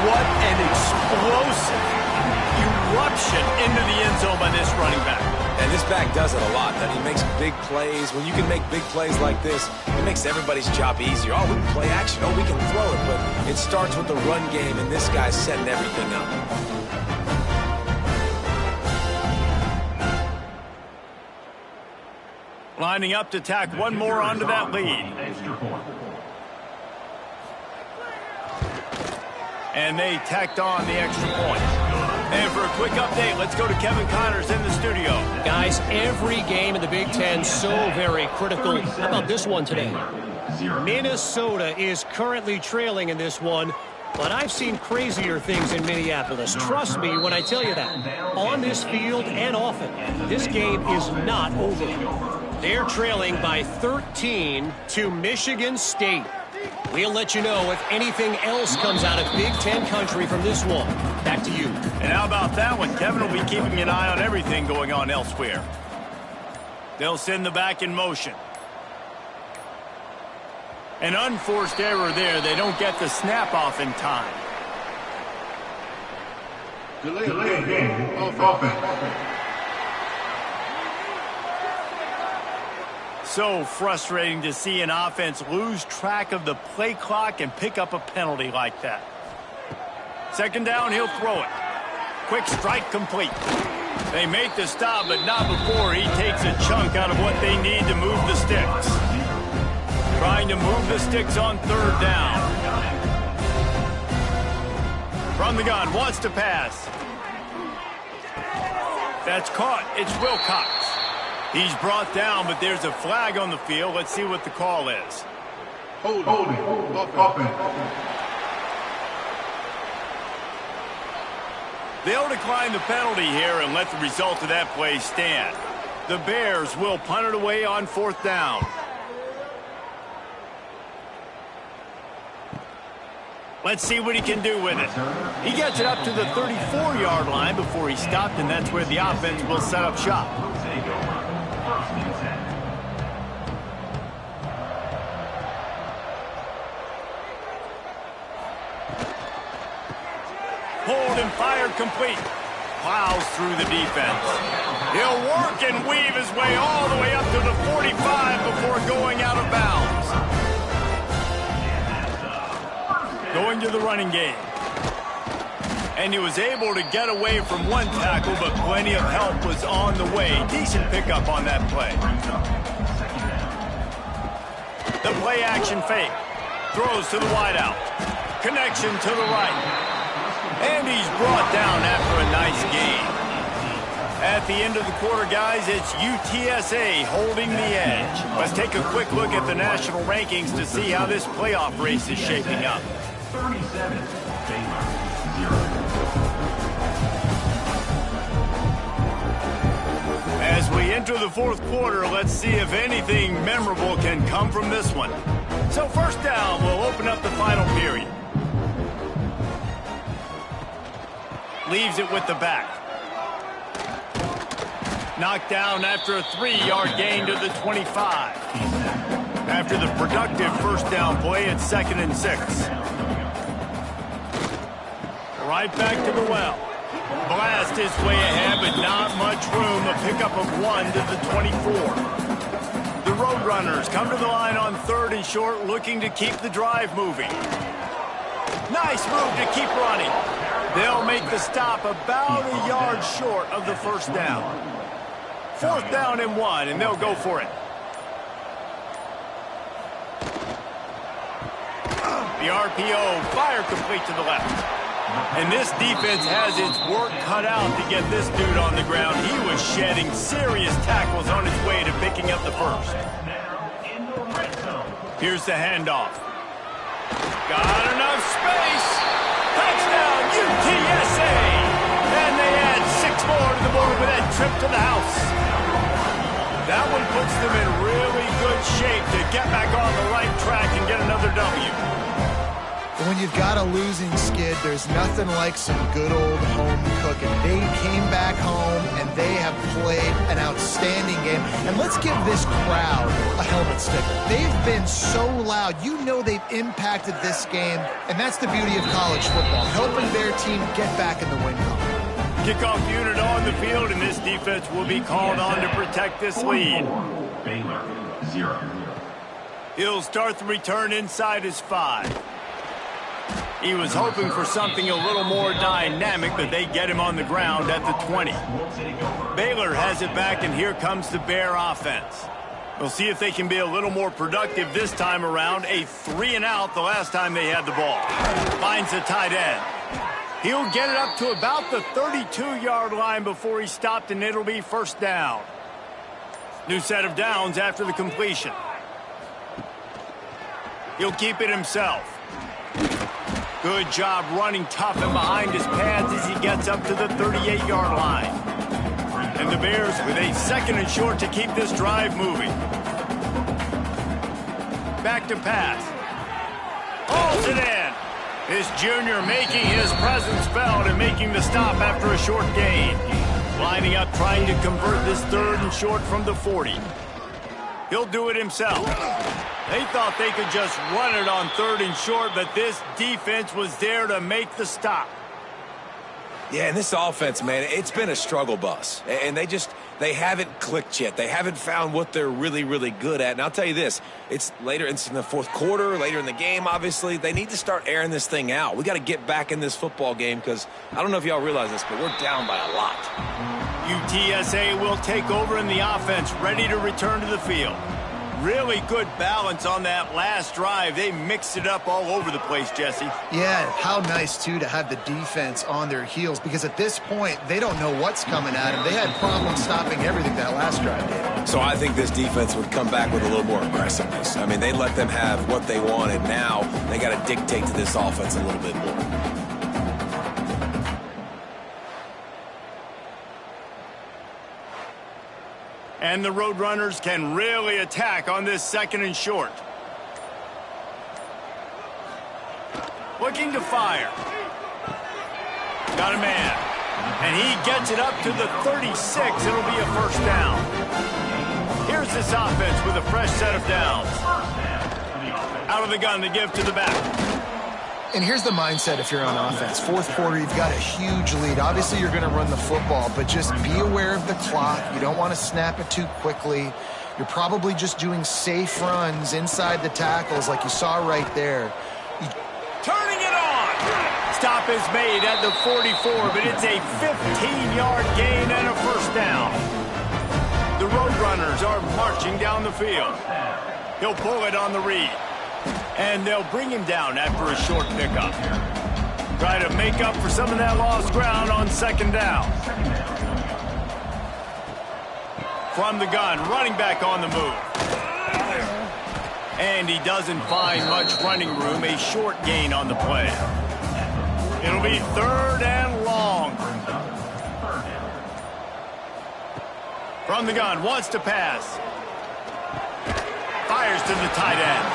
What an explosive eruption into the end zone by this running back. And this back does it a lot. That he makes big plays. When you can make big plays like this, it makes everybody's job easier. Oh, we can play action. Oh, we can throw it. But it starts with the run game, and this guy's setting everything up. Lining up to tack one more onto that lead. And they tacked on the extra point. And for a quick update, let's go to Kevin Connors in the studio. Guys, every game in the Big Ten so very critical. How about this one today? Minnesota is currently trailing in this one, but I've seen crazier things in Minneapolis. Trust me when I tell you that. On this field and often, this game is not over. They're trailing by 13 to Michigan State. We'll let you know if anything else comes out of Big Ten country from this one. Back to you. And how about that one? Kevin will be keeping an eye on everything going on elsewhere. They'll send the back in motion. An unforced error there. They don't get the snap off in time. Delayed game. Offense. So frustrating to see an offense lose track of the play clock and pick up a penalty like that. Second down, he'll throw it. Quick strike complete. They make the stop, but not before he takes a chunk out of what they need to move the sticks. Trying to move the sticks on third down. From the gun, wants to pass. That's caught. It's Wilcox. He's brought down, but there's a flag on the field. Let's see what the call is. Holding. Offense. They'll decline the penalty here and let the result of that play stand. The Bears will punt it away on fourth down. Let's see what he can do with it. He gets it up to the 34-yard line before he stopped, and that's where the offense will set up shop. Pulled and fired complete. Plows through the defense. He'll work and weave his way all the way up to the 45 before going out of bounds. Going to the running game. And he was able to get away from one tackle, but plenty of help was on the way. Decent pickup on that play. The play action fake. Throws to the wideout. Connection to the right. And he's brought down after a nice gain. At the end of the quarter, guys, it's UTSA holding the edge. Let's take a quick look at the national rankings to see how this playoff race is shaping up. 37, Baylor, 0. As we enter the fourth quarter, let's see if anything memorable can come from this one. So first down, we'll open up the final period. Leaves it with the back. Knocked down after a 3-yard gain to the 25. After the productive first down play, it's 2nd and 6. Right back to the well. Blast his way ahead, but not much room. A pickup of 1 to the 24. The Roadrunners come to the line on 3rd and short, looking to keep the drive moving. Nice move to keep running. They'll make the stop about a yard short of the first down. 4th down and 1, and they'll go for it. The RPO, fire complete to the left. And this defense has its work cut out to get this dude on the ground. He was shedding serious tackles on his way to picking up the first. Here's the handoff. Got enough space. Touchdown, UTSA! And they add 6 more to the board with that trip to the house. That one puts them in really good shape to get back on the right track and get another W. When you've got a losing skid, there's nothing like some good old home cooking. They came back home, and they have played an outstanding game. And let's give this crowd a helmet sticker. They've been so loud. You know they've impacted this game, and that's the beauty of college football, helping their team get back in the win column. Kickoff unit on the field, and this defense will be called on to protect this lead. Baylor, 0. He'll start the return inside his 5. He was hoping for something a little more dynamic, but they get him on the ground at the 20. Baylor has it back, and here comes the Bear offense. We'll see if they can be a little more productive this time around. A 3-and-out the last time they had the ball. Finds the tight end. He'll get it up to about the 32-yard line before he stopped, and it'll be 1st down. New set of downs after the completion. He'll keep it himself. Good job running tough and behind his pads as he gets up to the 38-yard line. And the Bears with a 2nd and short to keep this drive moving. Back to pass. Hauls it in. This junior making his presence felt and making the stop after a short gain. Lining up trying to convert this 3rd and short from the 40. He'll do it himself. They thought they could just run it on 3rd and short, but this defense was there to make the stop. Yeah, and this offense, man, it's been a struggle bus. And they haven't clicked yet. They haven't found what they're really, really good at. And I'll tell you this, it's later in the fourth quarter, later in the game, obviously. They need to start airing this thing out. We got to get back in this football game because I don't know if y'all realize this, but we're down by a lot. UTSA will take over in the offense, ready to return to the field. Really good balance on that last drive. They mixed it up all over the place, Jesse. Yeah, how nice, too, to have the defense on their heels because at this point, they don't know what's coming at them. They had problems stopping everything that last drive did. So I think this defense would come back with a little more aggressiveness. I mean, they let them have what they wanted. Now they got to dictate to this offense a little bit more. And the Roadrunners can really attack on this 2nd and short. Looking to fire. Got a man. And he gets it up to the 36. It'll be a first down. Here's this offense with a fresh set of downs. Out of the gun to give to the back. And here's the mindset if you're on offense. Fourth quarter, you've got a huge lead. Obviously, you're going to run the football, but just be aware of the clock. You don't want to snap it too quickly. You're probably just doing safe runs inside the tackles like you saw right there. Turning it on. Stop is made at the 44, but it's a 15-yard gain and a first down. The Roadrunners are marching down the field. He'll pull it on the read. And they'll bring him down after a short pickup. Try to make up for some of that lost ground on second down. From the gun, running back on the move. And he doesn't find much running room, a short gain on the play. It'll be third and long. From the gun, wants to pass. Fires to the tight end.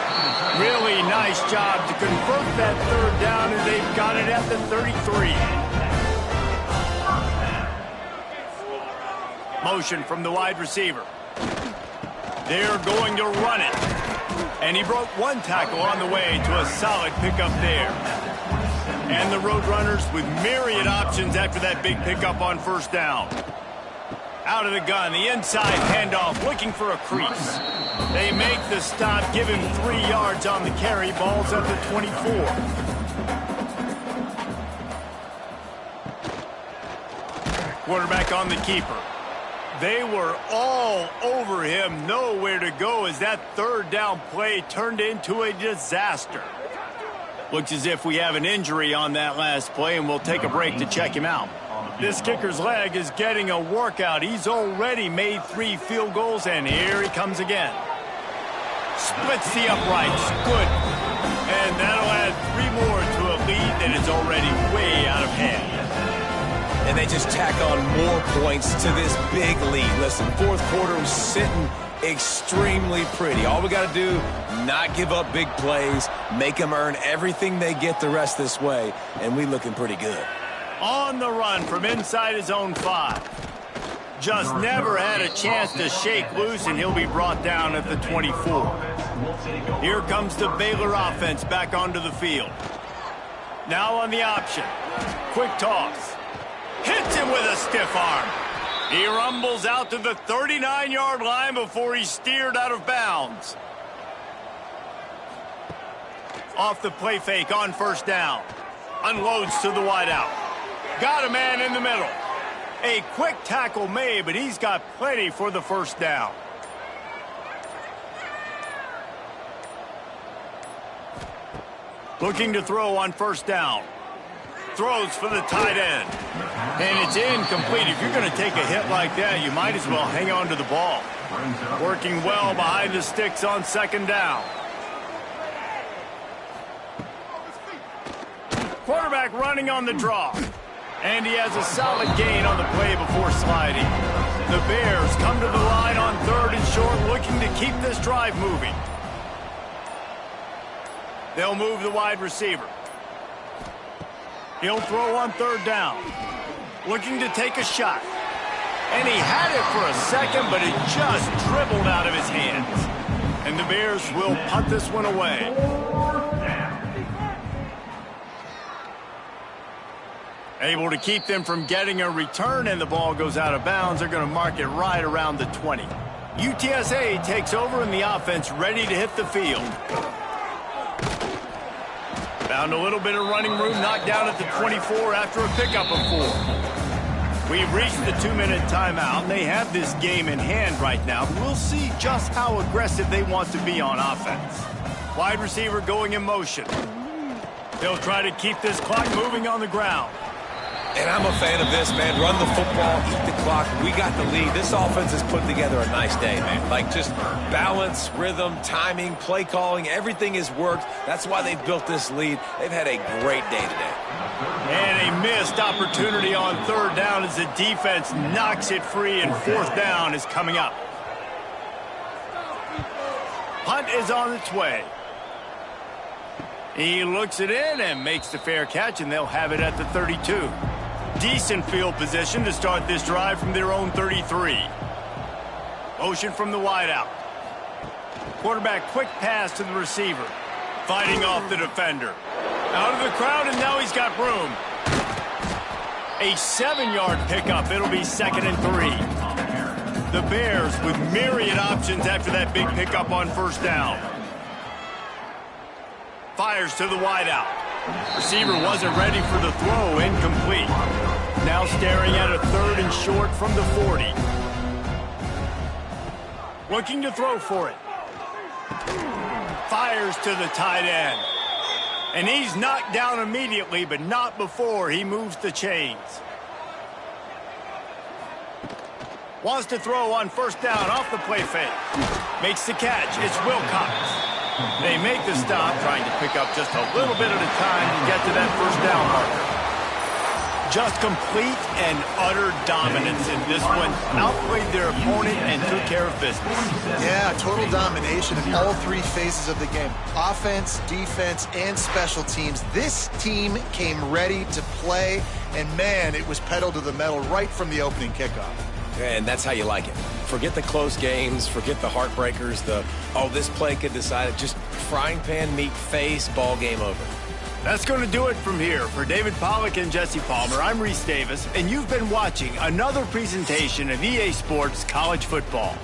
Really nice job to convert that third down, and they've got it at the 33. Motion from the wide receiver. They're going to run it. And he broke one tackle on the way to a solid pickup there. And the Roadrunners with myriad options after that big pickup on first down. Out of the gun, the inside handoff, looking for a crease. They make the stop, give him 3 yards on the carry. Ball's at the 24. Quarterback on the keeper. They were all over him, nowhere to go as that third down play turned into a disaster. Looks as if we have an injury on that last play, and we'll take a break to check him out. This kicker's leg is getting a workout. He's already made 3 field goals, and here he comes again. Splits the uprights. Good. And that'll add 3 more to a lead that is already way out of hand. And they just tack on more points to this big lead. Listen, fourth quarter was sitting extremely pretty. All we got to do, not give up big plays, make them earn everything they get the rest this way, and we looking pretty good. On the run from inside his own 5. Just never had a chance to shake loose, and he'll be brought down at the 24. Here comes the Baylor offense back onto the field. Now on the option. Quick toss. Hits him with a stiff arm. He rumbles out to the 39-yard line before he's steered out of bounds. Off the play fake on first down. Unloads to the wideout. Got a man in the middle. A quick tackle made, but he's got plenty for the first down. Looking to throw on first down. Throws for the tight end. And it's incomplete. If you're going to take a hit like that, you might as well hang on to the ball. Working well behind the sticks on second down. Quarterback running on the draw. And he has a solid gain on the play before sliding. The Bears come to the line on third and short, looking to keep this drive moving. They'll move the wide receiver. He'll throw on third down. Looking to take a shot. And he had it for a second, but it just dribbled out of his hands. And the Bears will punt this one away. Able to keep them from getting a return, and the ball goes out of bounds. They're going to mark it right around the 20. UTSA takes over, and the offense ready to hit the field. Found a little bit of running room, knocked down at the 24 after a pickup of 4. We've reached the 2-minute timeout. They have this game in hand right now. We'll see just how aggressive they want to be on offense. Wide receiver going in motion. They'll try to keep this clock moving on the ground. And I'm a fan of this, man. Run the football, eat the clock. We got the lead. This offense has put together a nice day, man. Like just balance, rhythm, timing, play calling, everything has worked. That's why they've built this lead. They've had a great day today. And a missed opportunity on third down as the defense knocks it free, and fourth down is coming up. Punt is on its way. He looks it in and makes the fair catch, and they'll have it at the 32. Decent field position to start this drive from their own 33. Motion from the wideout. Quarterback quick pass to the receiver. Fighting off the defender. Out of the crowd, and now he's got room. A 7-yard pickup. It'll be 2nd and 3. The Bears with myriad options after that big pickup on first down. Fires to the wideout. Receiver wasn't ready for the throw. Incomplete. Now staring at a 3rd and short from the 40. Looking to throw for it. Fires to the tight end. And he's knocked down immediately, but not before he moves the chains. Wants to throw on first down off the play fake. Makes the catch. It's Wilcox. They make the stop, trying to pick up just a little bit at a time to get to that first down marker. Just complete and utter dominance in this one. Outplayed their opponent and took care of business. Yeah, total domination in all 3 phases of the game. Offense, defense, and special teams. This team came ready to play, and man, it was pedal to the metal right from the opening kickoff. And that's how you like it. Forget the close games, forget the heartbreakers, this play could decide it. Just frying pan meat face, ball game over. That's going to do it from here. For David Pollack and Jesse Palmer, I'm Reese Davis, and you've been watching another presentation of EA Sports College Football.